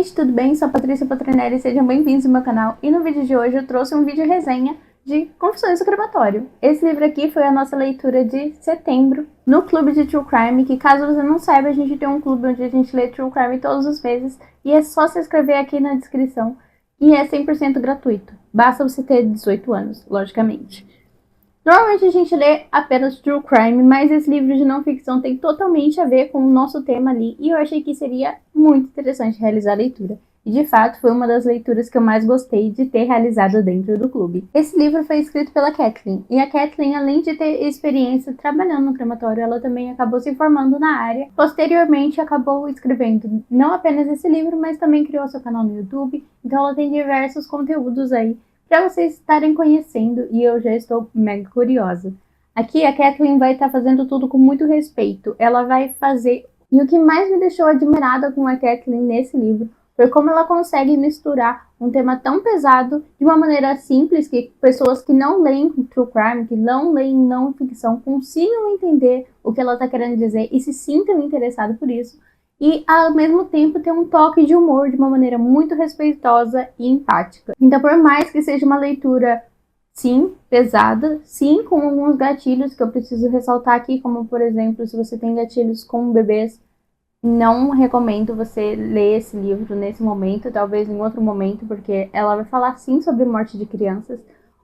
gente, tudo bem? Sou a Patrícia Patrinelli, sejam bem-vindos ao meu canal. E no vídeo de hoje eu trouxe um vídeo resenha de Confissões do Crematório. Esse livro aqui foi a nossa leitura de setembro no Clube de True Crime, que caso você não saiba, a gente tem um clube onde a gente lê True Crime todos os meses e é só se inscrever aqui na descrição e é 100% gratuito. Basta você ter 18 anos, logicamente. Normalmente a gente lê apenas True Crime, mas esse livro de não ficção tem totalmente a ver com o nosso tema ali, e eu achei que seria muito interessante realizar a leitura. E de fato foi uma das leituras que eu mais gostei de ter realizado dentro do clube. Esse livro foi escrito pela Kathleen, e a Kathleen, além de ter experiência trabalhando no crematório, ela também acabou se formando na área. Posteriormente acabou escrevendo não apenas esse livro, mas também criou seu canal no YouTube, então ela tem diversos conteúdos aí para vocês estarem conhecendo, e eu já estou mega curiosa. Aqui a Kathleen vai estar fazendo tudo com muito respeito. Ela vai fazer... E o que mais me deixou admirada com a Kathleen nesse livro foi como ela consegue misturar um tema tão pesado de uma maneira simples que pessoas que não leem True Crime, que não leem não ficção, consigam entender o que ela está querendo dizer e se sintam interessados por isso. E, ao mesmo tempo, ter um toque de humor de uma maneira muito respeitosa e empática. Então, por mais que seja uma leitura, sim, pesada, sim, com alguns gatilhos que eu preciso ressaltar aqui, como, por exemplo, se você tem gatilhos com bebês, não recomendo você ler esse livro nesse momento, talvez em outro momento, porque ela vai falar, sim, sobre morte de crianças.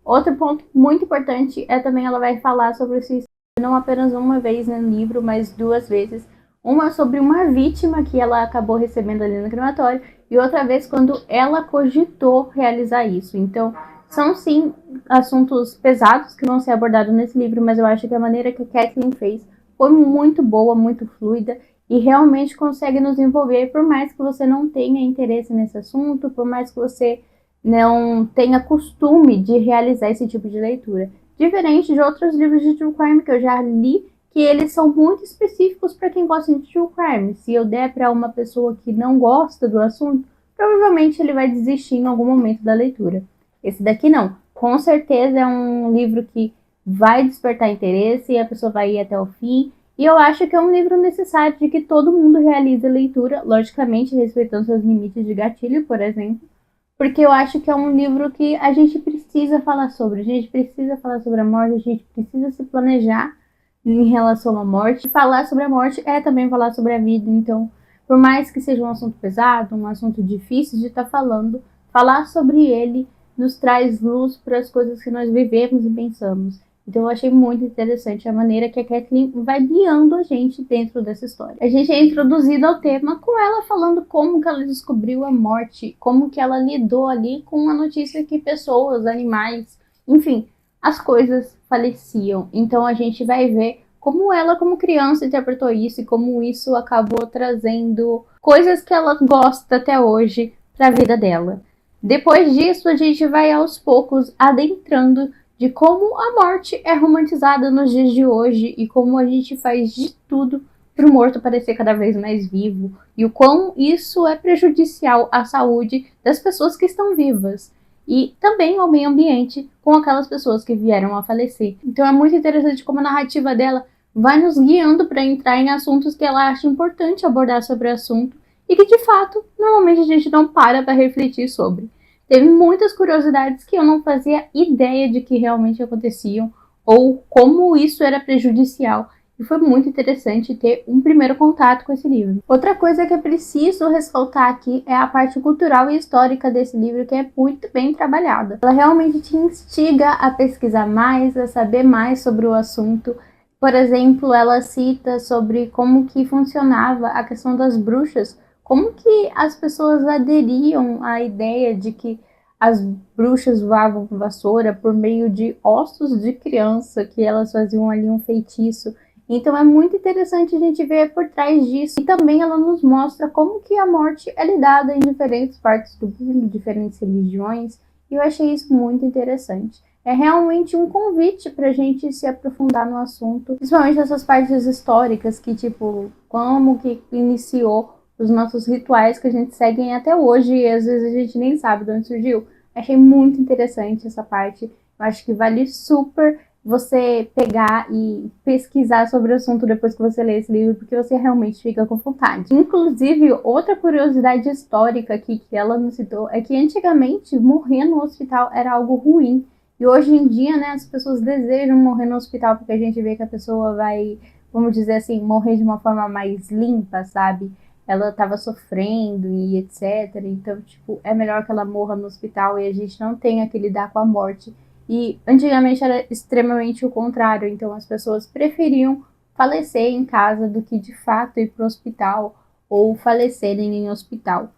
Outro ponto muito importante é também ela vai falar sobre o suicídio, não apenas uma vez no livro, mas 2 vezes. Uma sobre uma vítima que ela acabou recebendo ali no crematório e outra vez quando ela cogitou realizar isso. Então, são sim assuntos pesados que vão ser abordados nesse livro, mas eu acho que a maneira que a Kathleen fez foi muito boa, muito fluida e realmente consegue nos envolver, por mais que você não tenha interesse nesse assunto, por mais que você não tenha costume de realizar esse tipo de leitura. Diferente de outros livros de True Crime que eu já li, que eles são muito específicos para quem gosta de True Crime. Se eu der para uma pessoa que não gosta do assunto, provavelmente ele vai desistir em algum momento da leitura. Esse daqui não. Com certeza é um livro que vai despertar interesse e a pessoa vai ir até o fim. E eu acho que é um livro necessário de que todo mundo realize a leitura, logicamente respeitando seus limites de gatilho, por exemplo. Porque eu acho que é um livro que a gente precisa falar sobre. A gente precisa falar sobre a morte, a gente precisa se planejar em relação à morte. Falar sobre a morte é também falar sobre a vida, então, por mais que seja um assunto pesado, um assunto difícil de estar falando, falar sobre ele nos traz luz para as coisas que nós vivemos e pensamos. Então eu achei muito interessante a maneira que a Kathleen vai guiando a gente dentro dessa história. A gente é introduzido ao tema com ela falando como que ela descobriu a morte, como que ela lidou ali com a notícia que pessoas, animais, enfim, as coisas faleciam. Então a gente vai ver como ela, como criança, interpretou isso e como isso acabou trazendo coisas que ela gosta até hoje para a vida dela. Depois disso, a gente vai aos poucos adentrando de como a morte é romantizada nos dias de hoje e como a gente faz de tudo para o morto parecer cada vez mais vivo e o quão isso é prejudicial à saúde das pessoas que estão vivas e também ao meio ambiente com aquelas pessoas que vieram a falecer. Então é muito interessante como a narrativa dela vai nos guiando para entrar em assuntos que ela acha importante abordar sobre o assunto e que de fato normalmente a gente não para refletir sobre. Teve muitas curiosidades que eu não fazia ideia de que realmente aconteciam ou como isso era prejudicial. E foi muito interessante ter um primeiro contato com esse livro. Outra coisa que é preciso ressaltar aqui é a parte cultural e histórica desse livro, que é muito bem trabalhada. Ela realmente te instiga a pesquisar mais, a saber mais sobre o assunto. Por exemplo, ela cita sobre como que funcionava a questão das bruxas, como que as pessoas aderiam à ideia de que as bruxas voavam com vassoura por meio de ossos de criança, que elas faziam ali um feitiço. Então é muito interessante a gente ver por trás disso. E também ela nos mostra como que a morte é lidada em diferentes partes do mundo, diferentes religiões. E eu achei isso muito interessante. É realmente um convite para a gente se aprofundar no assunto, principalmente essas partes históricas, que tipo, como que iniciou os nossos rituais que a gente segue até hoje e às vezes a gente nem sabe de onde surgiu. Achei muito interessante essa parte. Eu acho que vale super você pegar e pesquisar sobre o assunto depois que você lê esse livro, porque você realmente fica com vontade. Inclusive, outra curiosidade histórica aqui que ela nos citou é que antigamente morrer no hospital era algo ruim. E hoje em dia, né, as pessoas desejam morrer no hospital porque a gente vê que a pessoa vai, vamos dizer assim, morrer de uma forma mais limpa, sabe? Ela estava sofrendo e etc. Então, tipo, é melhor que ela morra no hospital e a gente não tenha que lidar com a morte. E antigamente era extremamente o contrário, então as pessoas preferiam falecer em casa do que de fato ir para o hospital ou falecerem em hospital.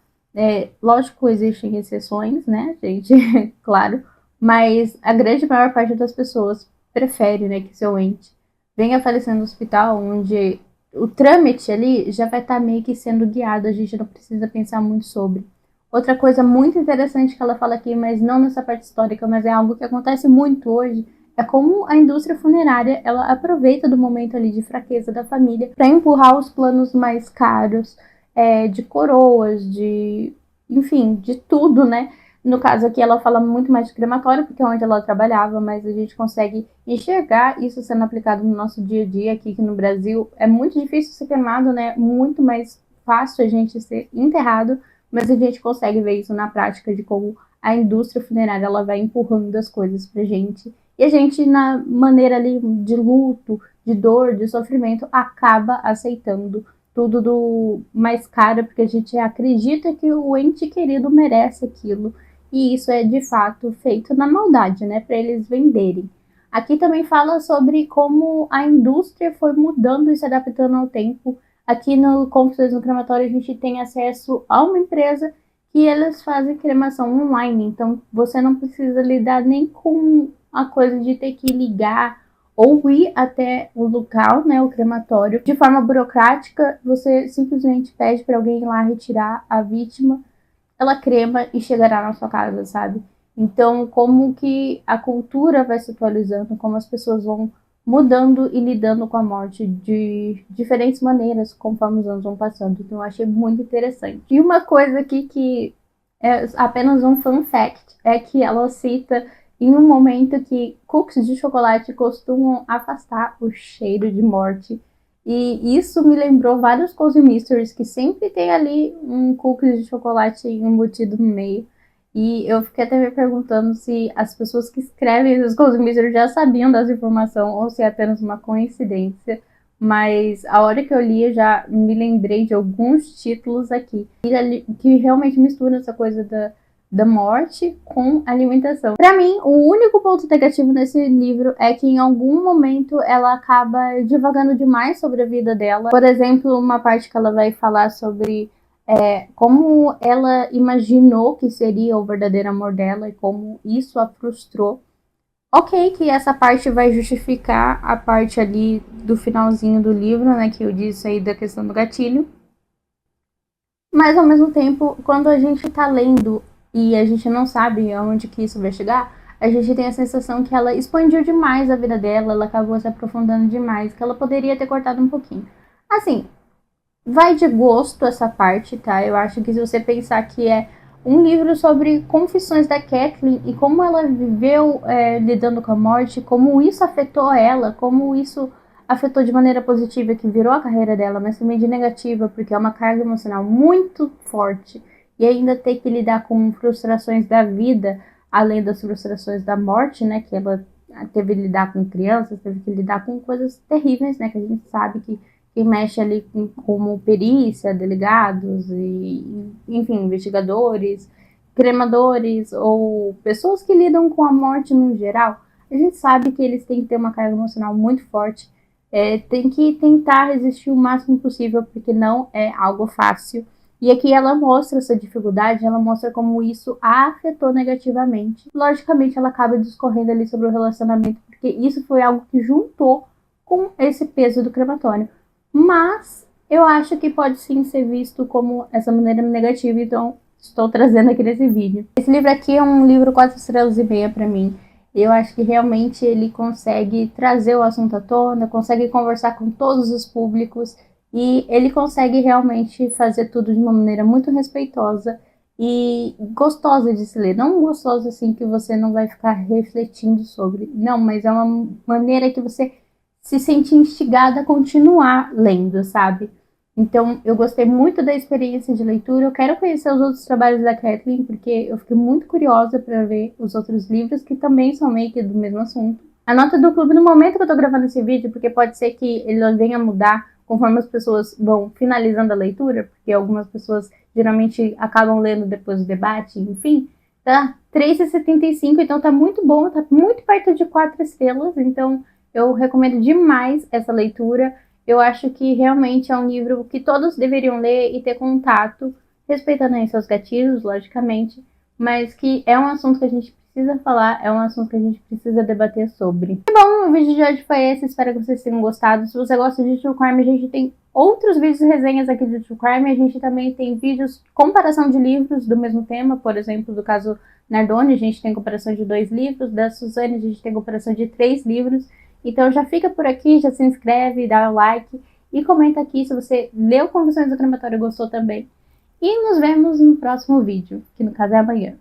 Lógico, existem exceções, né, gente? Claro, mas a grande maior parte das pessoas prefere, né, que seu ente venha falecer no hospital, onde o trâmite ali já vai estar meio que sendo guiado, a gente não precisa pensar muito sobre. Outra coisa muito interessante que ela fala aqui, mas não nessa parte histórica, mas é algo que acontece muito hoje, é como a indústria funerária ela aproveita do momento ali de fraqueza da família para empurrar os planos mais caros, de coroas, enfim, de tudo, né? No caso aqui ela fala muito mais de crematório, porque é onde ela trabalhava, mas a gente consegue enxergar isso sendo aplicado no nosso dia a dia aqui no Brasil. É muito difícil ser cremado, né? Muito mais fácil a gente ser enterrado, mas a gente consegue ver isso na prática de como a indústria funerária ela vai empurrando as coisas pra gente. E a gente, na maneira ali de luto, de dor, de sofrimento, acaba aceitando tudo do mais caro, porque a gente acredita que o ente querido merece aquilo. E isso é de fato feito na maldade, né? Para eles venderem. Aqui também fala sobre como a indústria foi mudando e se adaptando ao tempo. Aqui no Confissões no Crematório a gente tem acesso a uma empresa que eles fazem cremação online. Então você não precisa lidar nem com a coisa de ter que ligar ou ir até o local, né, o crematório, de forma burocrática. Você simplesmente pede para alguém ir lá retirar a vítima, ela crema e chegará na sua casa, sabe? Então, como que a cultura vai se atualizando, como as pessoas vão mudando e lidando com a morte de diferentes maneiras conforme os anos vão passando. Então, eu achei muito interessante. E uma coisa aqui que é apenas um fun fact é que ela cita em um momento que cookies de chocolate costumam afastar o cheiro de morte. E isso me lembrou vários Cozy Mysteries que sempre tem ali um cookies de chocolate embutido no meio. E eu fiquei até me perguntando se as pessoas que escrevem esses Cozy Mysteries já sabiam dessa informação ou se é apenas uma coincidência. Mas a hora que eu li, eu já me lembrei de alguns títulos aqui que realmente misturam essa coisa da morte com alimentação. Para mim, o único ponto negativo nesse livro é que em algum momento ela acaba divagando demais sobre a vida dela. Por exemplo, uma parte que ela vai falar sobre como ela imaginou que seria o verdadeiro amor dela e como isso a frustrou. Ok, que essa parte vai justificar a parte ali do finalzinho do livro, né, que eu disse aí da questão do gatilho. Mas ao mesmo tempo, quando a gente tá lendo e a gente não sabe aonde que isso vai chegar, a gente tem a sensação que ela expandiu demais a vida dela, ela acabou se aprofundando demais, que ela poderia ter cortado um pouquinho. Assim, vai de gosto essa parte, tá? Eu acho que se você pensar que é um livro sobre confissões da Kathleen e como ela viveu lidando com a morte, como isso afetou ela, como isso afetou de maneira positiva, que virou a carreira dela, mas também de negativa, porque é uma carga emocional muito forte. E ainda ter que lidar com frustrações da vida, além das frustrações da morte, né? Que ela teve que lidar com crianças, teve que lidar com coisas terríveis, né? Que a gente sabe que mexe ali como perícia, delegados e, enfim, investigadores, cremadores ou pessoas que lidam com a morte no geral. A gente sabe que eles têm que ter uma carga emocional muito forte, tem que tentar resistir o máximo possível, porque não é algo fácil. E aqui ela mostra essa dificuldade, ela mostra como isso a afetou negativamente. Logicamente, ela acaba discorrendo ali sobre o relacionamento, porque isso foi algo que juntou com esse peso do crematório. Mas eu acho que pode sim ser visto como essa maneira negativa, então estou trazendo aqui nesse vídeo. Esse livro aqui é um livro 4 estrelas e meia para mim. Eu acho que realmente ele consegue trazer o assunto à tona, consegue conversar com todos os públicos e ele consegue realmente fazer tudo de uma maneira muito respeitosa e gostosa de se ler. Não gostosa assim que você não vai ficar refletindo sobre. Não, mas é uma maneira que você se sente instigada a continuar lendo, sabe? Então, eu gostei muito da experiência de leitura. Eu quero conhecer os outros trabalhos da Kathleen, porque eu fiquei muito curiosa para ver os outros livros que também são meio que do mesmo assunto. A nota do clube no momento que eu tô gravando esse vídeo, porque pode ser que ele venha a mudar conforme as pessoas vão finalizando a leitura, porque algumas pessoas geralmente acabam lendo depois do debate, enfim, tá 3,75, então tá muito bom, tá muito perto de 4 estrelas, então eu recomendo demais essa leitura. Eu acho que realmente é um livro que todos deveriam ler e ter contato, respeitando aí seus gatilhos, logicamente, mas que é um assunto que a gente precisa falar, é um assunto que a gente precisa debater sobre. E bom, o vídeo de hoje foi esse, espero que vocês tenham gostado. Se você gosta de True Crime, a gente tem outros vídeos e resenhas aqui de True Crime, a gente também tem vídeos de comparação de livros do mesmo tema, por exemplo, do caso Nardone, a gente tem comparação de 2 livros, da Suzane a gente tem comparação de 3 livros, então já fica por aqui, já se inscreve, dá o like e comenta aqui se você leu Confissões do Crematório e gostou também. E nos vemos no próximo vídeo, que no caso é amanhã,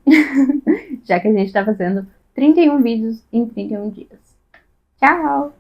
já que a gente tá fazendo 31 vídeos em 31 dias. Tchau!